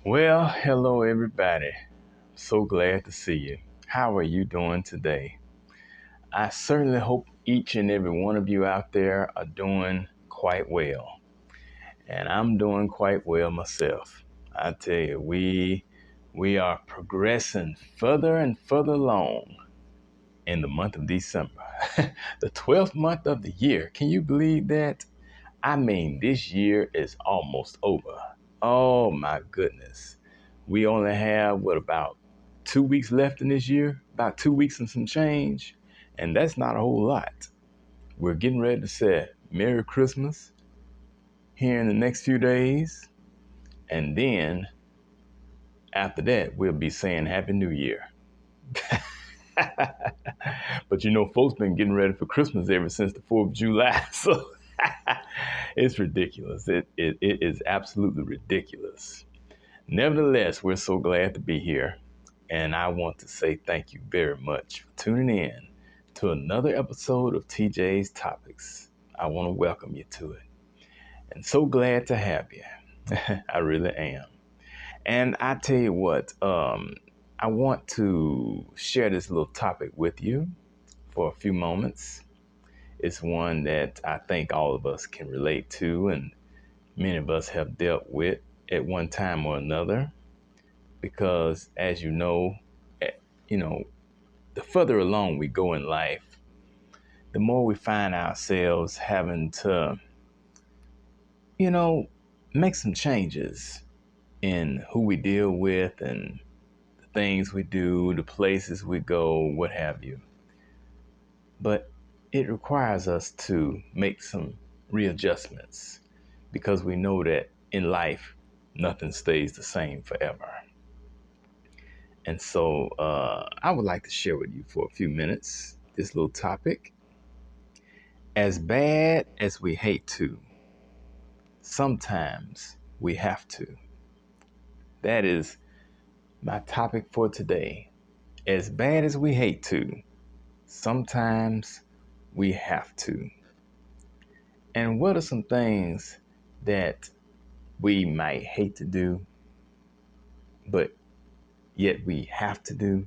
Well, hello everybody. So glad to see you. How are you doing today? I certainly hope each and every one of you out there are doing quite well. And I'm doing quite well myself. I tell you, we are progressing further and further along in the month of December. The 12th month of the year. Can you believe that? I mean, this year is almost over. Oh my goodness. We only have, about 2 weeks left in this year? About 2 weeks and some change. And that's not a whole lot. We're getting ready to say Merry Christmas here in the next few days. And then after that, we'll be saying Happy New Year. But folks been getting ready for Christmas ever since the 4th of July. So it's ridiculous. It is absolutely ridiculous. Nevertheless, we're so glad to be here. And I want to say thank you very much for tuning in to another episode of TJ's Topics. I want to welcome you to it. And so glad to have you. I really am. And I tell you what, I want to share this little topic with you for a few moments. It's one that I think all of us can relate to, and many of us have dealt with at one time or another. Because as eh, you know, the further along we go in life, the more we find ourselves having to, you know, make some changes in who we deal with and the things we do, the places we go, what have you. But it requires us to make some readjustments because we know that in life, nothing stays the same forever. And so I would like to share with you for a few minutes this little topic. As bad as we hate to, sometimes we have to. That is my topic for today. As bad as we hate to, sometimes we have to. And what are some things that we might hate to do, but yet we have to do?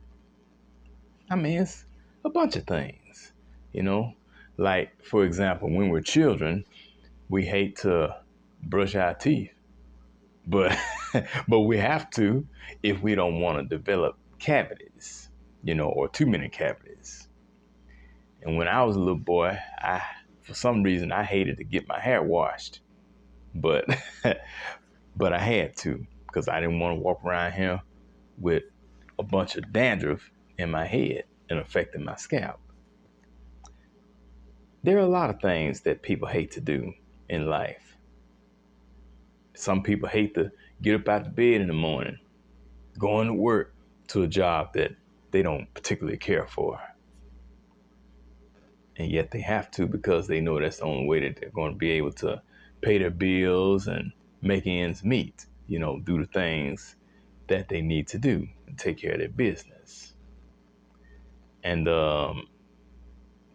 I mean, it's a bunch of things, you know? Like, for example, when we're children, we hate to brush our teeth, but but we have to if we don't want to develop cavities, or too many cavities. And when I was a little boy, I for some reason I hated to get my hair washed, but but I had to because I didn't want to walk around here with a bunch of dandruff in my head and affecting my scalp. There are a lot of things that people hate to do in life. Some people hate to get up out of bed in the morning, going to work to a job that they don't particularly care for. And yet they have to because they know that's the only way that they're going to be able to pay their bills and make ends meet, do the things that they need to do and take care of their business. And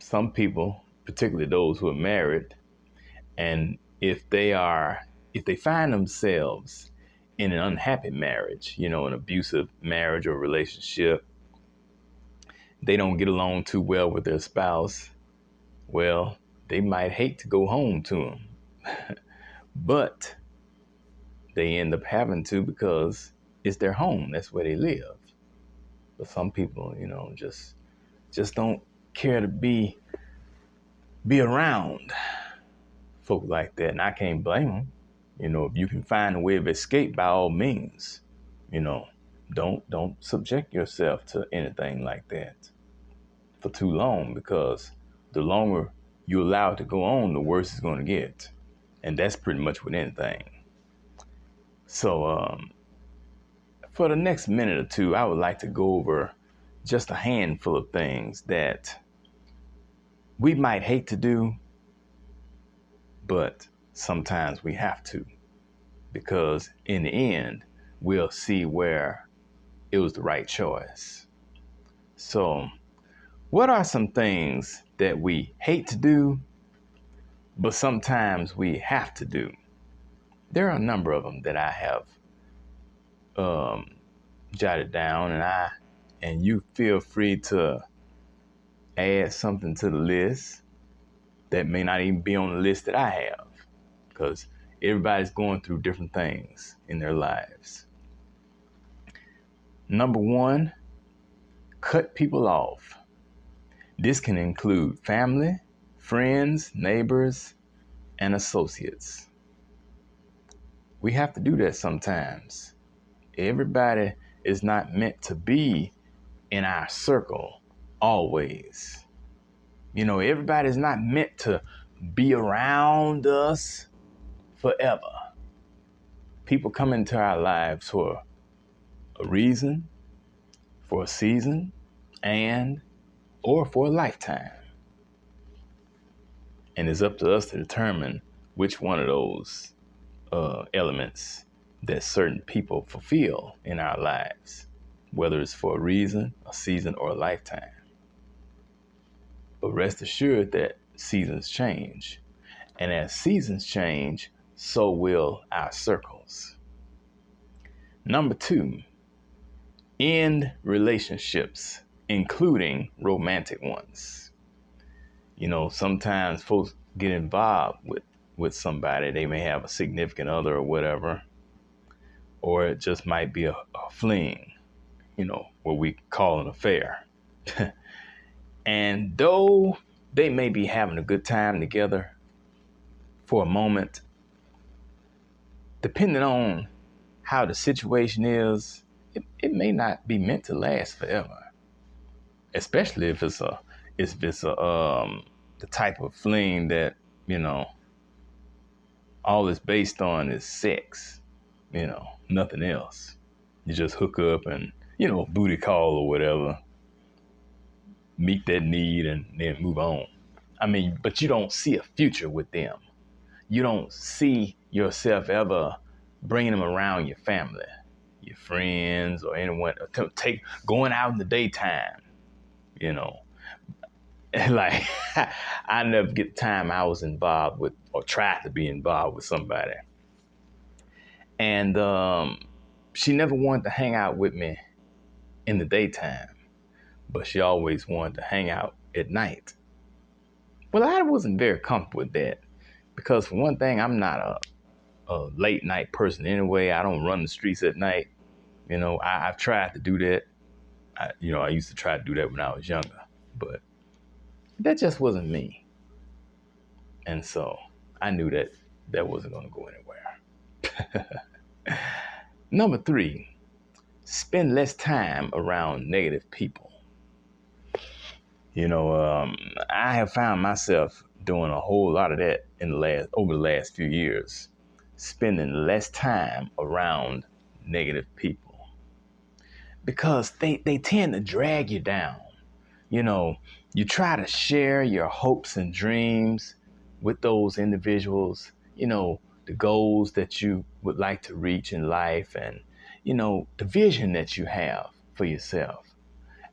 some people, particularly those who are married, and if they find themselves in an unhappy marriage, an abusive marriage or relationship, they don't get along too well with their spouse, well, they might hate to go home to them, but they end up having to because it's their home. That's where they live. But some people, just don't care to be around folk like that, and I can't blame them. If you can find a way of escape, by all means, you know, don't subject yourself to anything like that for too long, because the longer you allow it to go on, the worse it's going to get, and that's pretty much with anything. So, for the next minute or two, I would like to go over just a handful of things that we might hate to do, but sometimes we have to, because in the end, we'll see where it was the right choice. So, what are some things that we hate to do, but sometimes we have to do? There are a number of them that I have um, jot it down, and you feel free to add something to the list that may not even be on the list that I have, because everybody's going through different things in their lives. Number one, cut people off. This can include family, friends, neighbors, and associates. We have to do that sometimes. Everybody is not meant to be in our circle always. Everybody's not meant to be around us forever. People come into our lives for a reason, for a season, or for a lifetime. And it's up to us to determine which one of those elements that certain people fulfill in our lives, whether it's for a reason, a season, or a lifetime. But rest assured that seasons change. And as seasons change, so will our circles. Number two, end relationships, including romantic ones. Sometimes folks get involved with somebody. They may have a significant other or whatever, or it just might be a fling, what we call an affair. And though they may be having a good time together for a moment, depending on how the situation is, it may not be meant to last forever. Especially if it's the type of fling that, all it's based on is sex, nothing else. You just hook up and, booty call or whatever, meet that need and then move on. But you don't see a future with them. You don't see yourself ever bringing them around your family, your friends, or anyone. Going out in the daytime, Like, I never get the time I was involved with or tried to be involved with somebody. And she never wanted to hang out with me in the daytime, but she always wanted to hang out at night. Well, I wasn't very comfortable with that because, for one thing, I'm not a late night person anyway. I don't run the streets at night. I've tried to do that. I used to try to do that when I was younger, but that just wasn't me. And so I knew that wasn't going to go anywhere. Number three, spend less time around negative people. I have found myself doing a whole lot of that over the last few years, spending less time around negative people because they tend to drag you down. You try to share your hopes and dreams with those individuals, the goals that you would like to reach in life and, the vision that you have for yourself.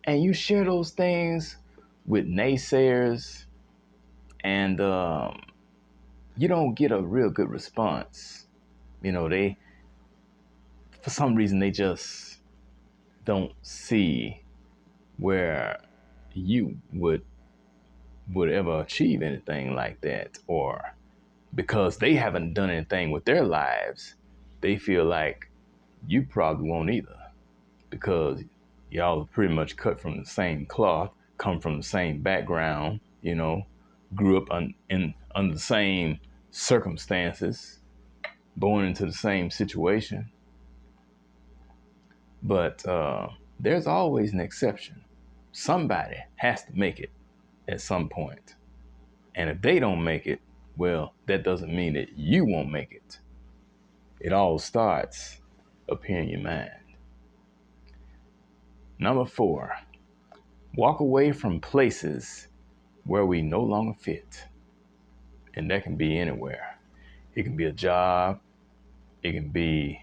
And you share those things with naysayers and you don't get a real good response. They, for some reason, they just don't see where you would ever achieve anything like that, or because they haven't done anything with their lives, they feel like you probably won't either, because y'all are pretty much cut from the same cloth, come from the same background, grew up under the same circumstances, born into the same situation. But there's always an exception. Somebody has to make it at some point. And if they don't make it, well, that doesn't mean that you won't make it. It all starts up here in your mind. Number 4, walk away from places where we no longer fit. And that can be anywhere. It can be a job. It can be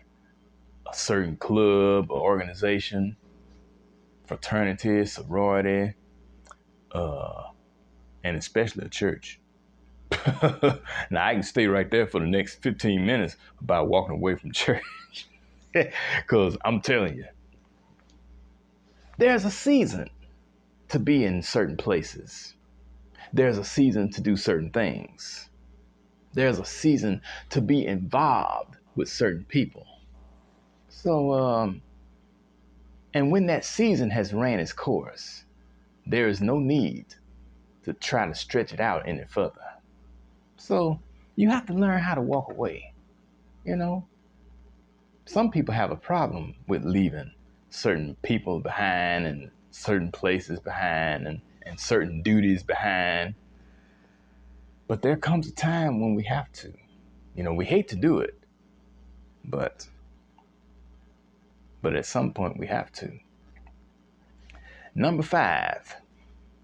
a certain club or organization, fraternity, sorority, and especially a church. Now, I can stay right there for the next 15 minutes about walking away from church. Because I'm telling you, there's a season to be in certain places. There's a season to do certain things. There's a season to be involved with certain people. So, and when that season has ran its course, there is no need to try to stretch it out any further. So you have to learn how to walk away. You know, some people have a problem with leaving certain people behind and certain places behind and certain duties behind. But there comes a time when we have to. You know, we hate to do it, but at some point we have to. Number 5,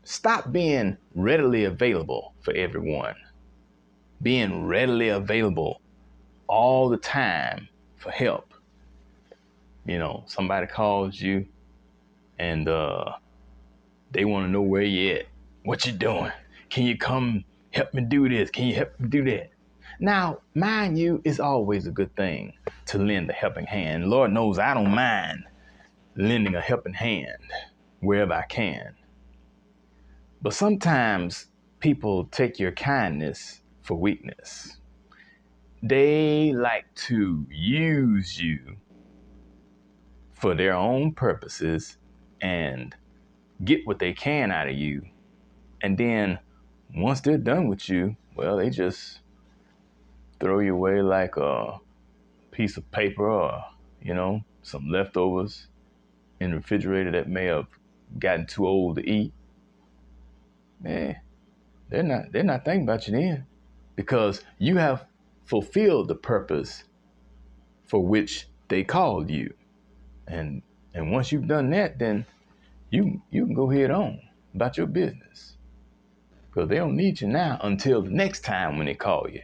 stop being readily available for everyone. Being readily available all the time for help. You know, somebody calls you and they want to know where you at. What you doing? Can you come help me do this? Can you help me do that? Now, mind you, it's always a good thing to lend a helping hand. Lord knows I don't mind lending a helping hand wherever I can. But sometimes people take your kindness for weakness. They like to use you for their own purposes and get what they can out of you. And then once they're done with you, well, they just throw you away like a piece of paper or, you know, some leftovers in the refrigerator that may have gotten too old to eat. Man, they're not thinking about you then, because you have fulfilled the purpose for which they called you. And once you've done that, then you can go head on about your business, because they don't need you now until the next time when they call you.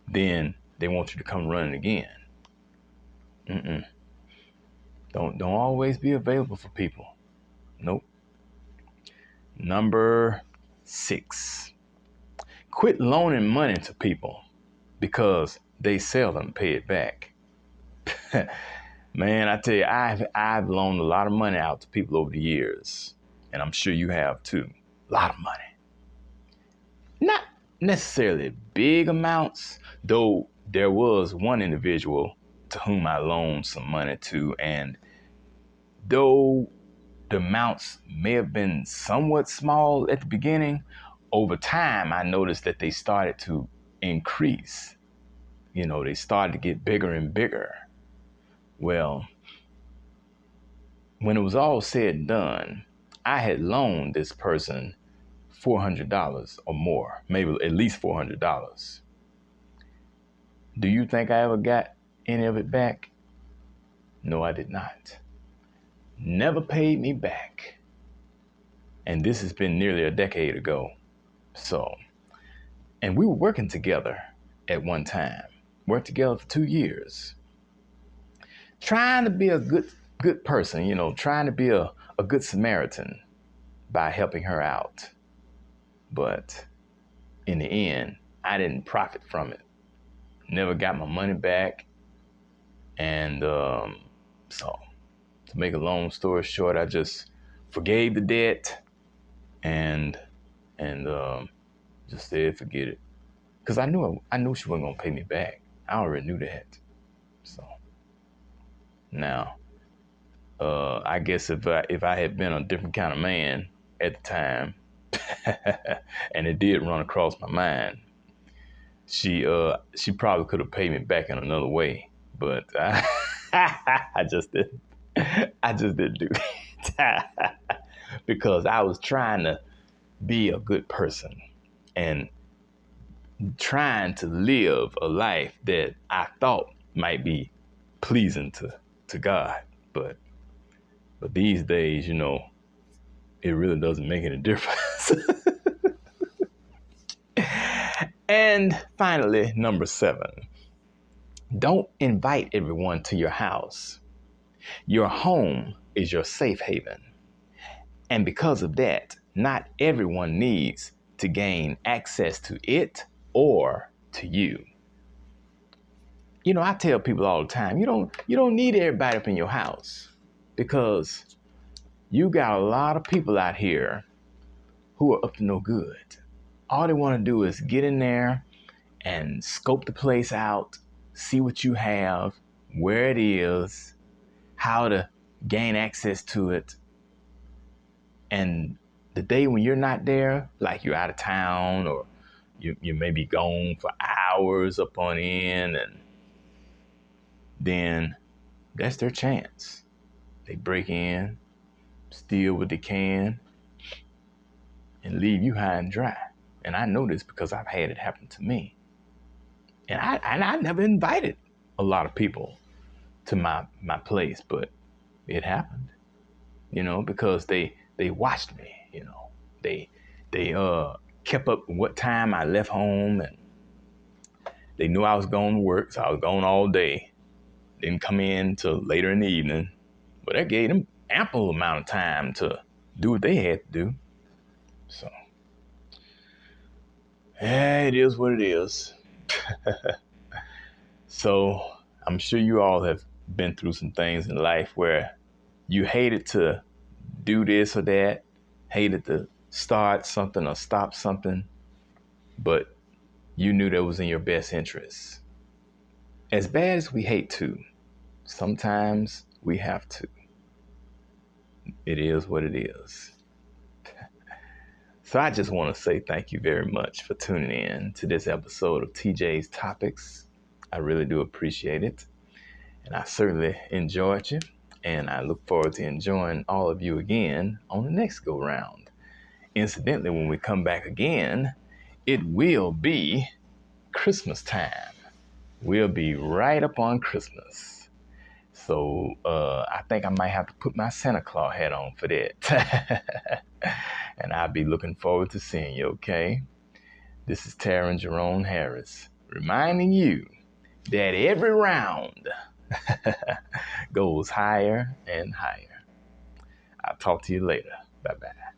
Then they want you to come running again. Don't always be available for people. Nope. Number 6, quit loaning money to people because they seldom pay it back. Man, I tell you, I've loaned a lot of money out to people over the years, and I'm sure you have too. A lot of money. Not necessarily big amounts, though there was one individual to whom I loaned some money to, and though the amounts may have been somewhat small at the beginning, over time I noticed that they started to increase. You know, they started to get bigger and bigger. Well, when it was all said and done, I had loaned this person $400 or more, maybe at least $400. Do you think I ever got any of it back? No, I did not. Never paid me back. And this has been nearly a decade ago. So, and we were working together at one time. Worked together for 2 years. Trying to be a good person, you know, trying to be a good Samaritan by helping her out. But in the end, I didn't profit from it. Never got my money back. And so, to make a long story short, I just forgave the debt and just said forget it. Because I knew she wasn't going to pay me back. I already knew that. So now, I guess if I had been a different kind of man at the time, and it did run across my mind, she probably could have paid me back in another way, but I just didn't do it because I was trying to be a good person and trying to live a life that I thought might be pleasing to God, but these days, you know, it really doesn't make any difference. And finally, number 7, don't invite everyone to your house. Your home is your safe haven. And because of that, not everyone needs to gain access to it or to you. I tell people all the time, you don't need everybody up in your house, because you got a lot of people out here who are up to no good. All they want to do is get in there and scope the place out, see what you have, where it is, how to gain access to it. And the day when you're not there, like you're out of town, or you may be gone for hours up on end, and then that's their chance. They break in, steal what they can, and leave you high and dry. And I know this because I've had it happen to me. And I never invited a lot of people to my place, but it happened, because they watched me, They kept up what time I left home, and they knew I was going to work, so I was gone all day. Didn't come in till later in the evening, but that gave them ample amount of time to do what they had to do. So, yeah, it is what it is. So I'm sure you all have been through some things in life where you hated to do this or that, hated to start something or stop something, but you knew that was in your best interest. As bad as we hate to, sometimes we have to. It is what it is. So I just want to say thank you very much for tuning in to this episode of TJ's Topics. I really do appreciate it. And I certainly enjoyed you. And I look forward to enjoying all of you again on the next go round. Incidentally, when we come back again, it will be Christmas time. We'll be right up on Christmas. So I think I might have to put my Santa Claus hat on for that. And I'll be looking forward to seeing you, okay? This is Taryn Jerome Harris, reminding you that every round goes higher and higher. I'll talk to you later. Bye-bye.